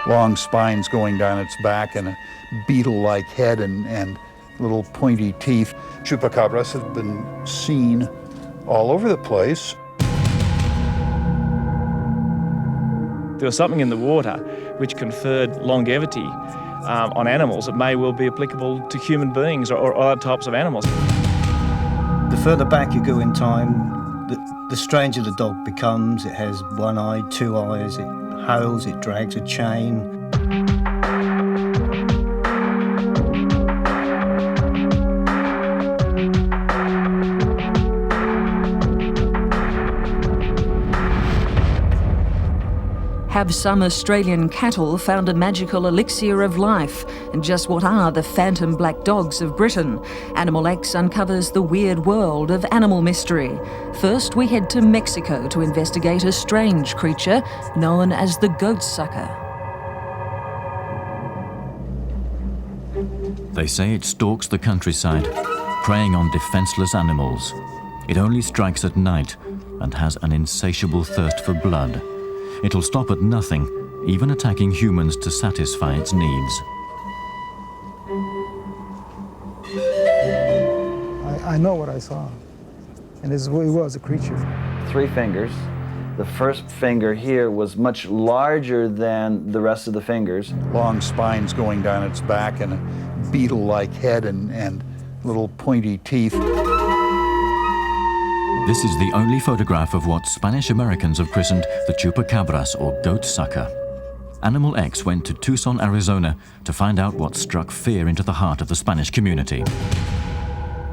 long spines going down its back and a beetle-like head and little pointy teeth. Chupacabras have been seen all over the place. There was something in the water which conferred longevity on animals that may well be applicable to human beings or other types of animals. The further back you go in time, the stranger the dog becomes. It has one eye, two eyes, it howls, it drags a chain. Have some Australian cattle found a magical elixir of life? And just what are the phantom black dogs of Britain? Animal X uncovers the weird world of animal mystery. First, we head to Mexico to investigate a strange creature known as the goat sucker. They say it stalks the countryside, preying on defenseless animals. It only strikes at night and has an insatiable thirst for blood. It'll stop at nothing, even attacking humans to satisfy its needs. I know what I saw, and it was a creature. 3 fingers. The first finger here was much larger than the rest of the fingers. Long spines going down its back and a beetle-like head and little pointy teeth. This is the only photograph of what Spanish Americans have christened the Chupacabras, or goat sucker. Animal X went to Tucson, Arizona to find out what struck fear into the heart of the Spanish community.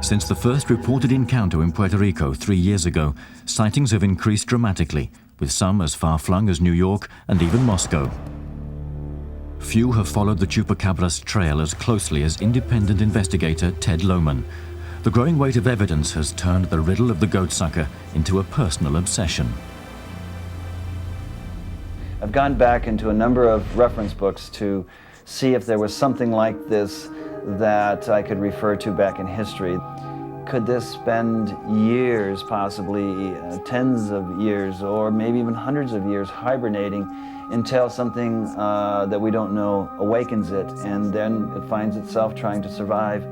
Since the first reported encounter in Puerto Rico 3 years ago, sightings have increased dramatically, with some as far-flung as New York and even Moscow. Few have followed the Chupacabras trail as closely as independent investigator Ted Lohman. The growing weight of evidence has turned the riddle of the goat sucker into a personal obsession. I've gone back into a number of reference books to see if there was something like this that I could refer to back in history. Could this spend years, possibly tens of years, or maybe even hundreds of years hibernating until something that we don't know awakens it, and then it finds itself trying to survive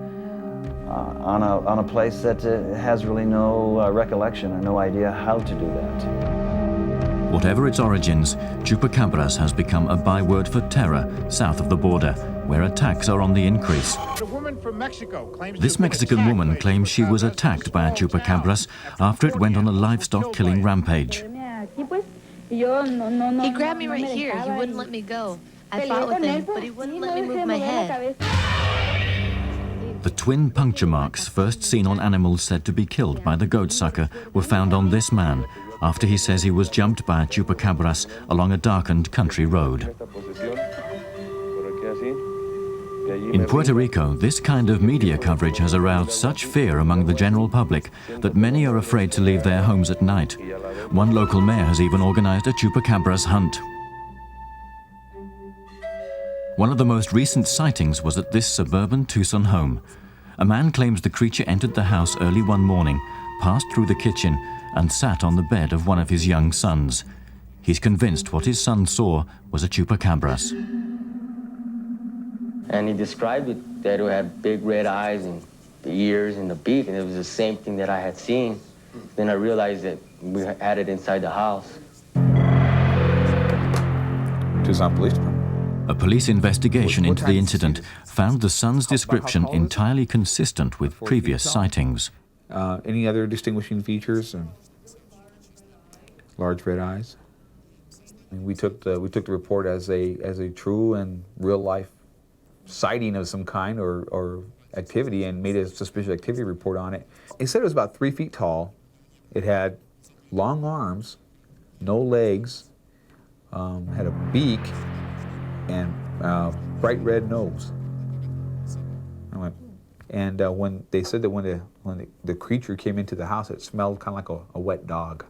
on a place that has really no recollection or no idea how to do that. Whatever its origins, Chupacabras has become a byword for terror south of the border, where attacks are on the increase. This Mexican woman claims she was attacked by a Chupacabras after it went on a livestock-killing rampage. He grabbed me right here. He wouldn't let me go. I fought with him, but he wouldn't let me move my head. The twin puncture marks first seen on animals said to be killed by the goat sucker were found on this man after he says he was jumped by a Chupacabras along a darkened country road. In Puerto Rico, this kind of media coverage has aroused such fear among the general public that many are afraid to leave their homes at night. One local mayor has even organized a Chupacabras hunt. One of the most recent sightings was at this suburban Tucson home. A man claims the creature entered the house early one morning, passed through the kitchen, and sat on the bed of one of his young sons. He's convinced what his son saw was a Chupacabras. And he described it that it had big red eyes and the ears and the beak, and it was the same thing that I had seen. Then I realized that we had it inside the house. Tucson Police Department. A police investigation into the incident found the son's description entirely consistent with previous sightings. Any other distinguishing features? Large red eyes. And we took the report as a true and real life sighting of some kind or activity, and made a suspicious activity report on it. It said it was about 3 feet tall. It had long arms, no legs, had a beak, and bright red nose. And when they said that when the creature came into the house, it smelled kind of like a wet dog.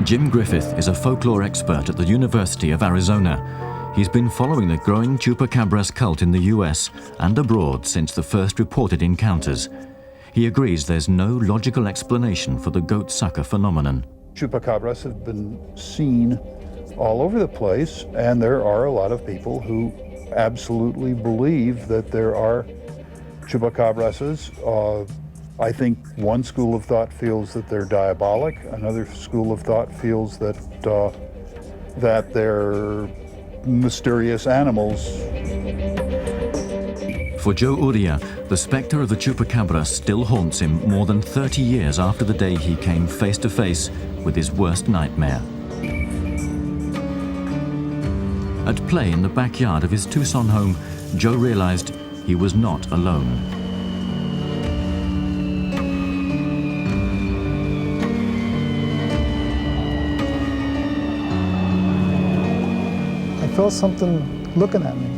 Jim Griffith is a folklore expert at the University of Arizona. He's been following the growing Chupacabras cult in the US and abroad since the first reported encounters. He agrees there's no logical explanation for the goat sucker phenomenon. Chupacabras have been seen all over the place, and there are a lot of people who absolutely believe that there are Chupacabrases. I think one school of thought feels that they're diabolic. Another school of thought feels that that they're mysterious animals. For Joe Uria, the spectre of the Chupacabra still haunts him more than 30 years after the day he came face to face with his worst nightmare. At play in the backyard of his Tucson home, Joe realized he was not alone. I felt something looking at me.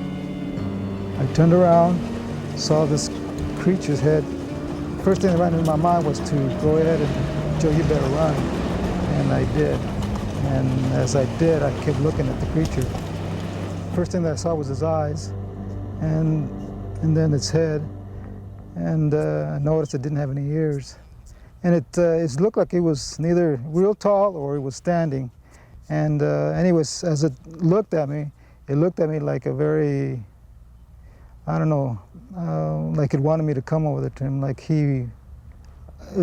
I turned around, saw this creature's head. First thing that ran into my mind was to go ahead and, Joe, you better run. And I did. And as I did, I kept looking at the creature. First thing that I saw was his eyes, and then its head. And I noticed it didn't have any ears. And it looked like it was neither real tall or it was standing. And anyways, as it looked at me like a very, I don't know, like it wanted me to come over to him, like it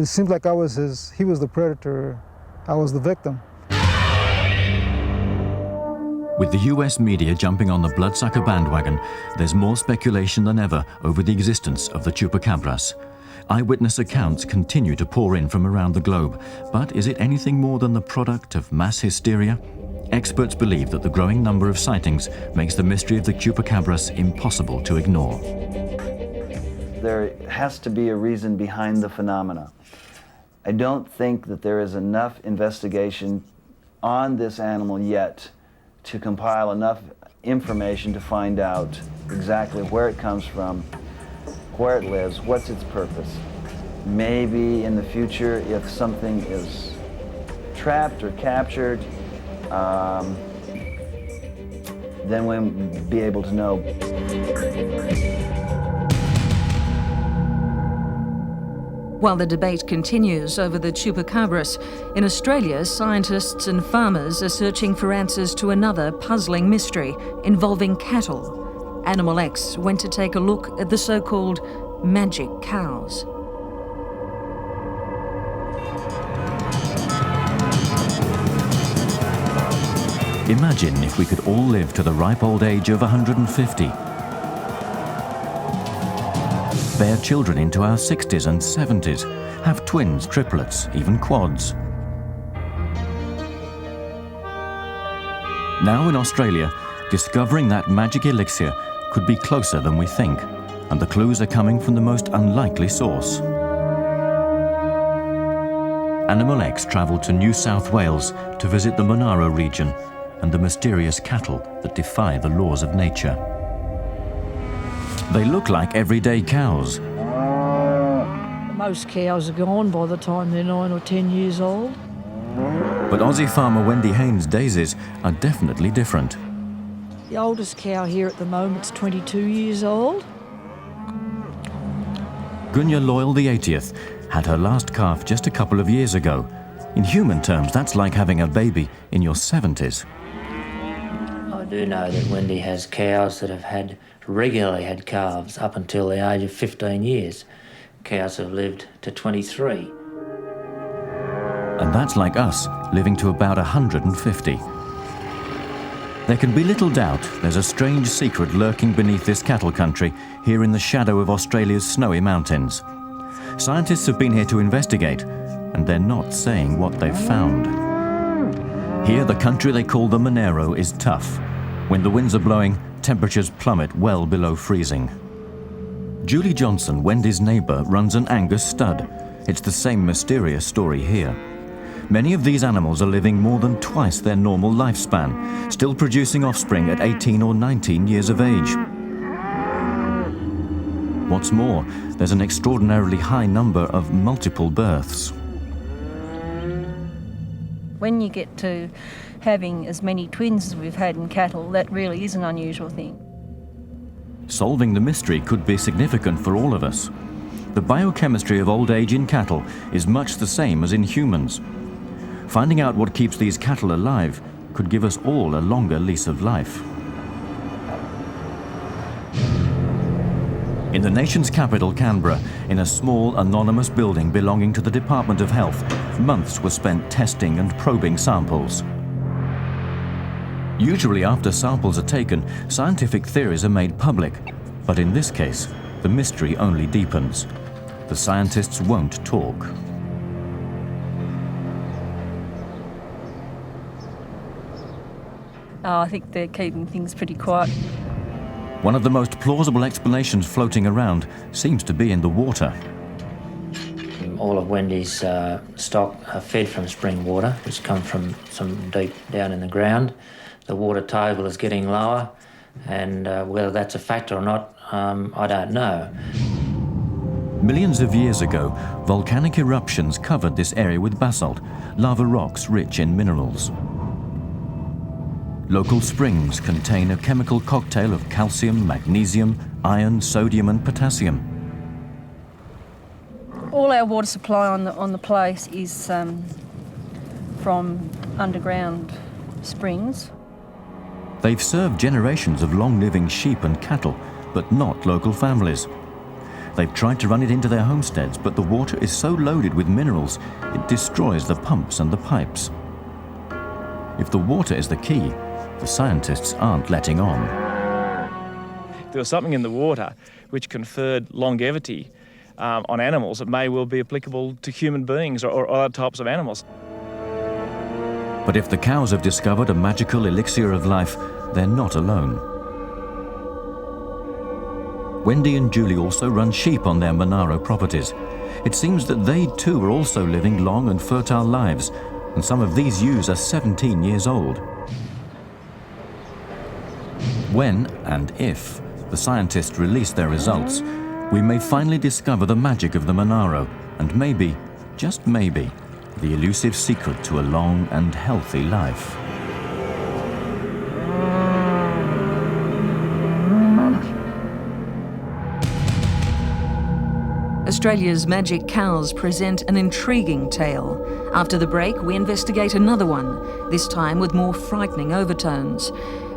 seemed like he was the predator, I was the victim. With the US media jumping on the bloodsucker bandwagon, there's more speculation than ever over the existence of the Chupacabras. Eyewitness accounts continue to pour in from around the globe, but is it anything more than the product of mass hysteria? Experts believe that the growing number of sightings makes the mystery of the Chupacabras impossible to ignore. There has to be a reason behind the phenomena. I don't think that there is enough investigation on this animal yet to compile enough information to find out exactly where it comes from, where it lives, what's its purpose. Maybe in the future, if something is trapped or captured, then we'll be able to know. While the debate continues over the Chupacabras, in Australia, scientists and farmers are searching for answers to another puzzling mystery involving cattle. Animal X went to take a look at the so-called magic cows. Imagine if we could all live to the ripe old age of 150. Bear children into our 60s and 70s, have twins, triplets, even quads. Now in Australia, discovering that magic elixir could be closer than we think, and the clues are coming from the most unlikely source. Animal X travelled to New South Wales to visit the Monaro region and the mysterious cattle that defy the laws of nature. They look like everyday cows. Most cows are gone by the time they're 9 or 10 years old. But Aussie farmer Wendy Haynes' daisies are definitely different. The oldest cow here at the moment's 22 years old. Gunya Loyal, the 80th, had her last calf just a couple of years ago. In human terms, that's like having a baby in your 70s. I do know that Wendy has cows that have regularly had calves up until the age of 15 years. Cows have lived to 23. And that's like us, living to about 150. There can be little doubt there's a strange secret lurking beneath this cattle country here in the shadow of Australia's snowy mountains. Scientists have been here to investigate, and they're not saying what they've found. Here, the country they call the Monaro is tough. When the winds are blowing, temperatures plummet well below freezing. Julie Johnson, Wendy's neighbour, runs an Angus stud. It's the same mysterious story here. Many of these animals are living more than twice their normal lifespan, still producing offspring at 18 or 19 years of age. What's more, there's an extraordinarily high number of multiple births. When you get to having as many twins as we've had in cattle, that really is an unusual thing. Solving the mystery could be significant for all of us. The biochemistry of old age in cattle is much the same as in humans. Finding out what keeps these cattle alive could give us all a longer lease of life. In the nation's capital, Canberra, in a small anonymous building belonging to the Department of Health, months were spent testing and probing samples. Usually after samples are taken, scientific theories are made public, but in this case, the mystery only deepens. The scientists won't talk. I think they're keeping things pretty quiet. One of the most plausible explanations floating around seems to be in the water. All of Wendy's stock are fed from spring water, which come from some deep down in the ground. The water table is getting lower, and whether that's a factor or not, I don't know. Millions of years ago, volcanic eruptions covered this area with basalt, lava rocks rich in minerals. Local springs contain a chemical cocktail of calcium, magnesium, iron, sodium and potassium. All our water supply on the place is from underground springs. They've served generations of long-living sheep and cattle, but not local families. They've tried to run it into their homesteads, but the water is so loaded with minerals, it destroys the pumps and the pipes. If the water is the key, the scientists aren't letting on. There was something in the water which conferred longevity on animals that may well be applicable to human beings or other types of animals. But if the cows have discovered a magical elixir of life, they're not alone. Wendy and Julie also run sheep on their Monaro properties. It seems that they too are also living long and fertile lives, and some of these ewes are 17 years old. When and if the scientists release their results, we may finally discover the magic of the Monaro and maybe, just maybe, the elusive secret to a long and healthy life. Australia's magic cows present an intriguing tale. After the break, we investigate another one, this time with more frightening overtones.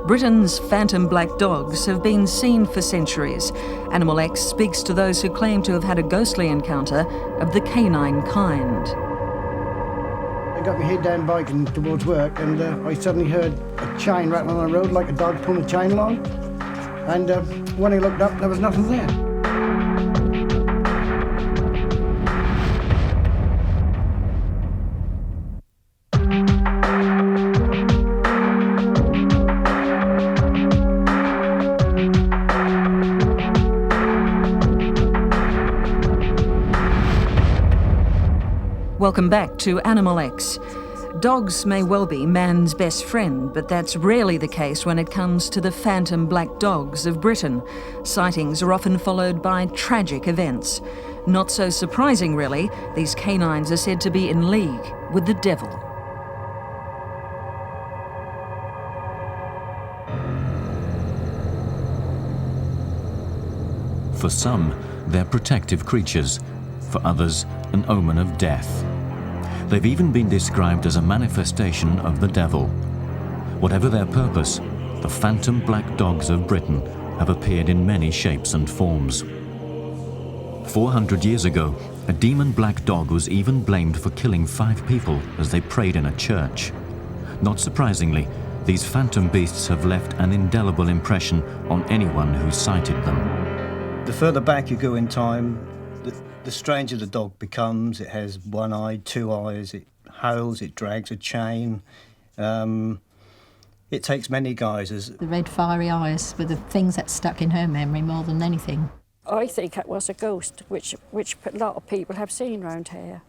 Britain's phantom black dogs have been seen for centuries. Animal X speaks to those who claim to have had a ghostly encounter of the canine kind. I got my head down biking towards work, and I suddenly heard a chain rattling on the road like a dog pulling a chain along. And when I looked up, there was nothing there. Welcome back to Animal X. Dogs may well be man's best friend, but that's rarely the case when it comes to the phantom black dogs of Britain. Sightings are often followed by tragic events. Not so surprising, really, these canines are said to be in league with the devil. For some, they're protective creatures. For others, an omen of death. They've even been described as a manifestation of the devil. Whatever their purpose, the phantom black dogs of Britain have appeared in many shapes and forms. 400 years ago, a demon black dog was even blamed for killing 5 people as they prayed in a church. Not surprisingly, these phantom beasts have left an indelible impression on anyone who sighted them. The further back you go in time, the stranger the dog becomes. It has one eye, 2 eyes, it howls, it drags a chain. It takes many guises. The red fiery eyes were the things that stuck in her memory more than anything. I think it was a ghost, which a lot of people have seen round here.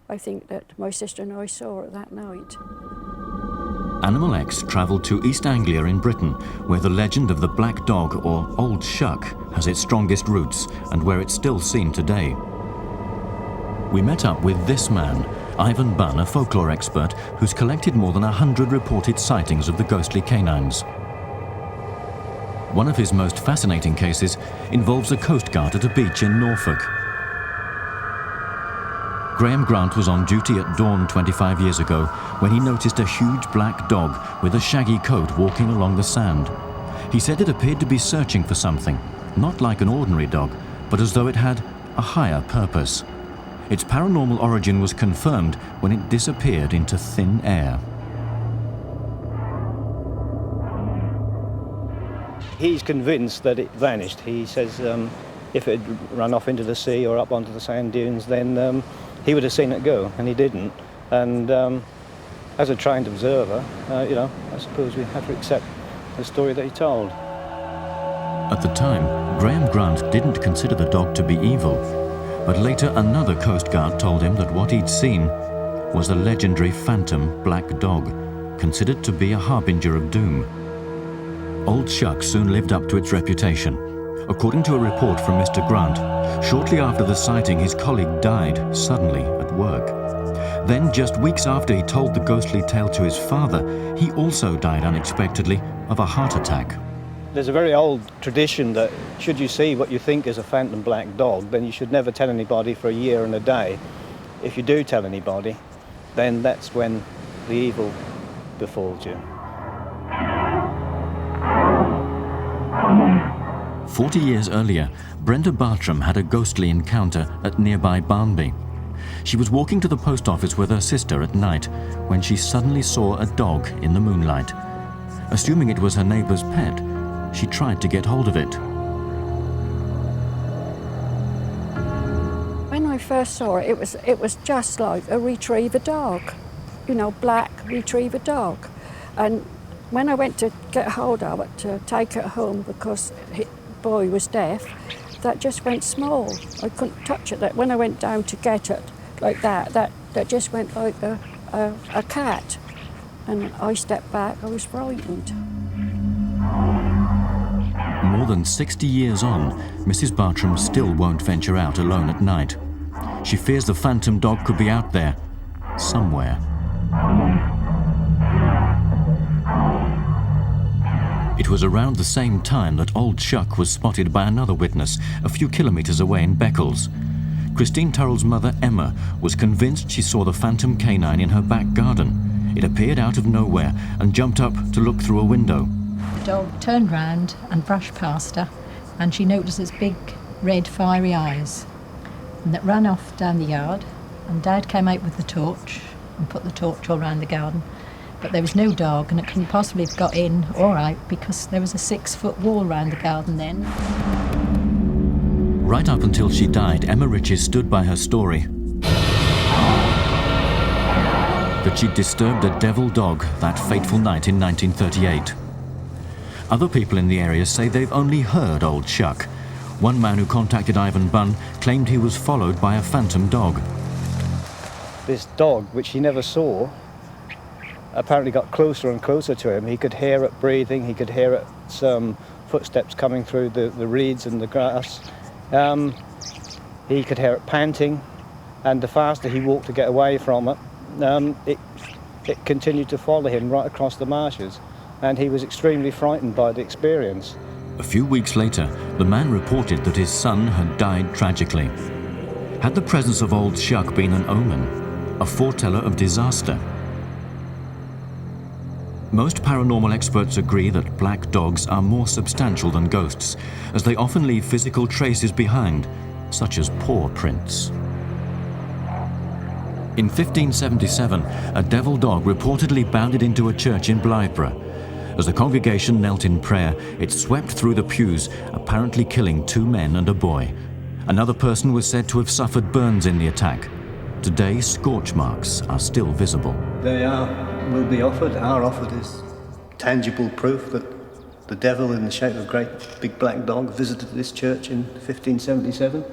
I think that my sister and I saw it that night. Animal X travelled to East Anglia in Britain, where the legend of the black dog, or Old Shuck, has its strongest roots and where it's still seen today. We met up with this man, Ivan Bunn, a folklore expert who's collected more than 100 reported sightings of the ghostly canines. One of his most fascinating cases involves a coast guard at a beach in Norfolk. Graham Grant was on duty at dawn 25 years ago when he noticed a huge black dog with a shaggy coat walking along the sand. He said it appeared to be searching for something, not like an ordinary dog, but as though it had a higher purpose. Its paranormal origin was confirmed when it disappeared into thin air. He's convinced that it vanished. He says if it had run off into the sea or up onto the sand dunes, then he would have seen it go, and he didn't. And as a trained observer, you know, I suppose we have to accept the story that he told. At the time, Graham Grant didn't consider the dog to be evil, but later another Coast Guard told him that what he'd seen was the legendary phantom black dog, considered to be a harbinger of doom. Old Shuck soon lived up to its reputation. According to a report from Mr. Grant, shortly after the sighting, his colleague died suddenly at work. Then, just weeks after he told the ghostly tale to his father, he also died unexpectedly of a heart attack. There's a very old tradition that should you see what you think is a phantom black dog, then you should never tell anybody for a year and a day. If you do tell anybody, then that's when the evil befalls you. 40 years earlier, Brenda Bartram had a ghostly encounter at nearby Barnby. She was walking to the post office with her sister at night when she suddenly saw a dog in the moonlight. Assuming it was her neighbour's pet, she tried to get hold of it. When I first saw it, it was just like a retriever dog, you know, black retriever dog. And when I went to get hold of it, to take it home because the boy was deaf, that just went small. I couldn't touch it. That when I went down to get it like that just went like a cat. And I stepped back, I was frightened. More than 60 years on, Mrs. Bartram still won't venture out alone at night. She fears the phantom dog could be out there, somewhere. It was around the same time that Old Shuck was spotted by another witness a few kilometres away in Beccles. Christine Turrell's mother, Emma, was convinced she saw the phantom canine in her back garden. It appeared out of nowhere and jumped up to look through a window. The dog turned round and brushed past her, and she noticed its big, red, fiery eyes. And that ran off down the yard, and Dad came out with the torch and put the torch all round the garden. But there was no dog, and it couldn't possibly have got in or out because there was a 6-foot wall round the garden then. Right up until she died, Emma Riches stood by her story that she'd disturbed a devil dog that fateful night in 1938. Other people in the area say they've only heard Old Shuck. One man who contacted Ivan Bunn claimed he was followed by a phantom dog. This dog, which he never saw, apparently got closer and closer to him. He could hear it breathing, he could hear its footsteps coming through the reeds and the grass. He could hear it panting, and the faster he walked to get away from it, it continued to follow him right across the marshes, and he was extremely frightened by the experience. A few weeks later, the man reported that his son had died tragically. Had the presence of Old Shuck been an omen, a foreteller of disaster? Most paranormal experts agree that black dogs are more substantial than ghosts, as they often leave physical traces behind, such as paw prints. In 1577, a devil dog reportedly bounded into a church in Blythburgh. As the congregation knelt in prayer, it swept through the pews, apparently killing 2 men and a boy. Another person was said to have suffered burns in the attack. Today, scorch marks are still visible. They are offered as tangible proof that the devil in the shape of a great big black dog visited this church in 1577,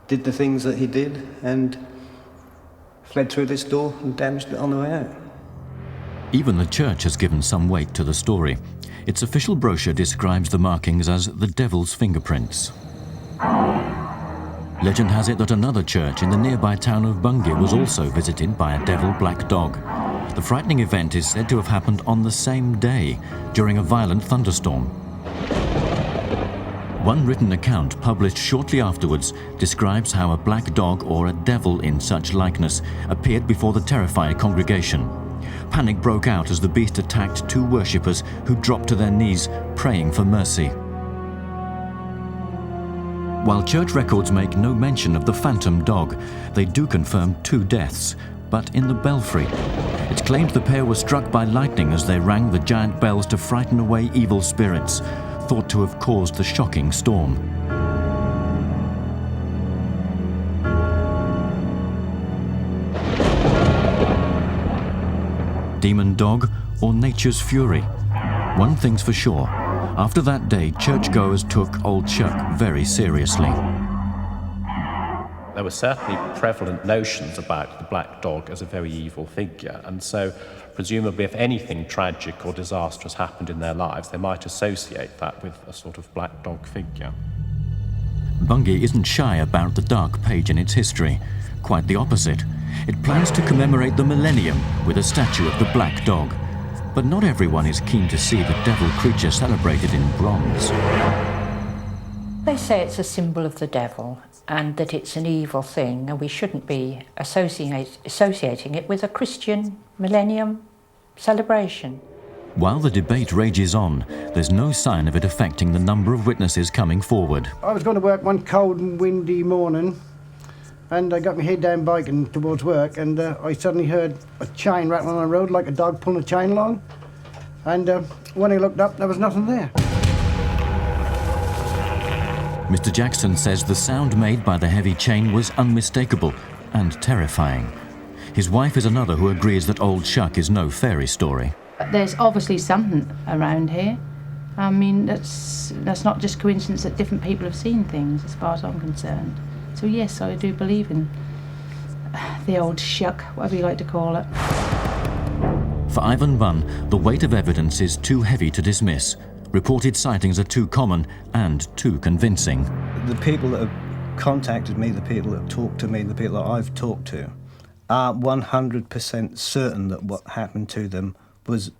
did the things that he did, and fled through this door and damaged it on the way out. Even the church has given some weight to the story. Its official brochure describes the markings as the devil's fingerprints. Legend has it that another church in the nearby town of Bungay was also visited by a devil black dog. The frightening event is said to have happened on the same day, during a violent thunderstorm. One written account published shortly afterwards describes how a black dog or a devil in such likeness appeared before the terrified congregation. Panic broke out as the beast attacked two worshippers who dropped to their knees, praying for mercy. While church records make no mention of the phantom dog, they do confirm 2 deaths, but in the belfry. It's claimed the pair were struck by lightning as they rang the giant bells to frighten away evil spirits, thought to have caused the shocking storm. Demon dog or nature's fury? One thing's for sure. After that day, churchgoers took Old Chuck very seriously. There were certainly prevalent notions about the black dog as a very evil figure, and so presumably if anything tragic or disastrous happened in their lives, they might associate that with a sort of black dog figure. Bungay isn't shy about the dark page in its history. Quite the opposite. It plans to commemorate the millennium with a statue of the black dog. But not everyone is keen to see the devil creature celebrated in bronze. They say it's a symbol of the devil and that it's an evil thing, and we shouldn't be associating it with a Christian millennium celebration. While the debate rages on, there's no sign of it affecting the number of witnesses coming forward. I was going to work one cold and windy morning, and I got my head down biking towards work, and I suddenly heard a chain rattling on the road like a dog pulling a chain along. And when I looked up, there was nothing there. Mr. Jackson says the sound made by the heavy chain was unmistakable and terrifying. His wife is another who agrees that Old Chuck is no fairy story. There's obviously something around here. I mean, that's not just coincidence that different people have seen things, as far as I'm concerned. So yes, I do believe in the old shuck, whatever you like to call it. For Ivan Bunn, the weight of evidence is too heavy to dismiss. Reported sightings are too common and too convincing. The people that have contacted me, the people that have talked to me, the people that I've talked to, are 100% certain that what happened to them was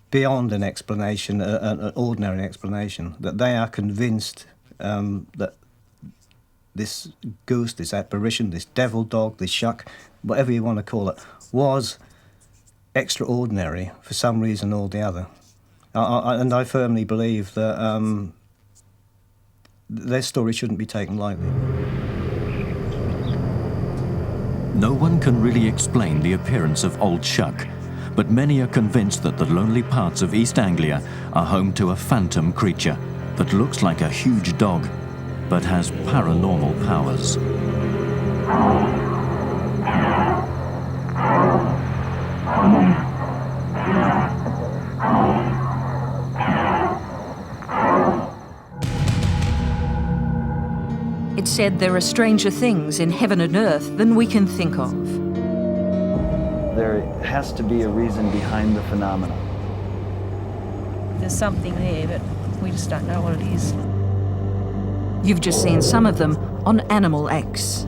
beyond an explanation, an ordinary explanation, that they are convinced that this ghost, this apparition, this devil dog, this shuck, whatever you want to call it, was extraordinary for some reason or the other. And I firmly believe that their story shouldn't be taken lightly. No one can really explain the appearance of Old Chuck, but many are convinced that the lonely parts of East Anglia are home to a phantom creature that looks like a huge dog, but has paranormal powers. It's said there are stranger things in heaven and earth than we can think of. There has to be a reason behind the phenomenon. There's something there, but we just don't know what it is. You've just seen some of them on Animal X.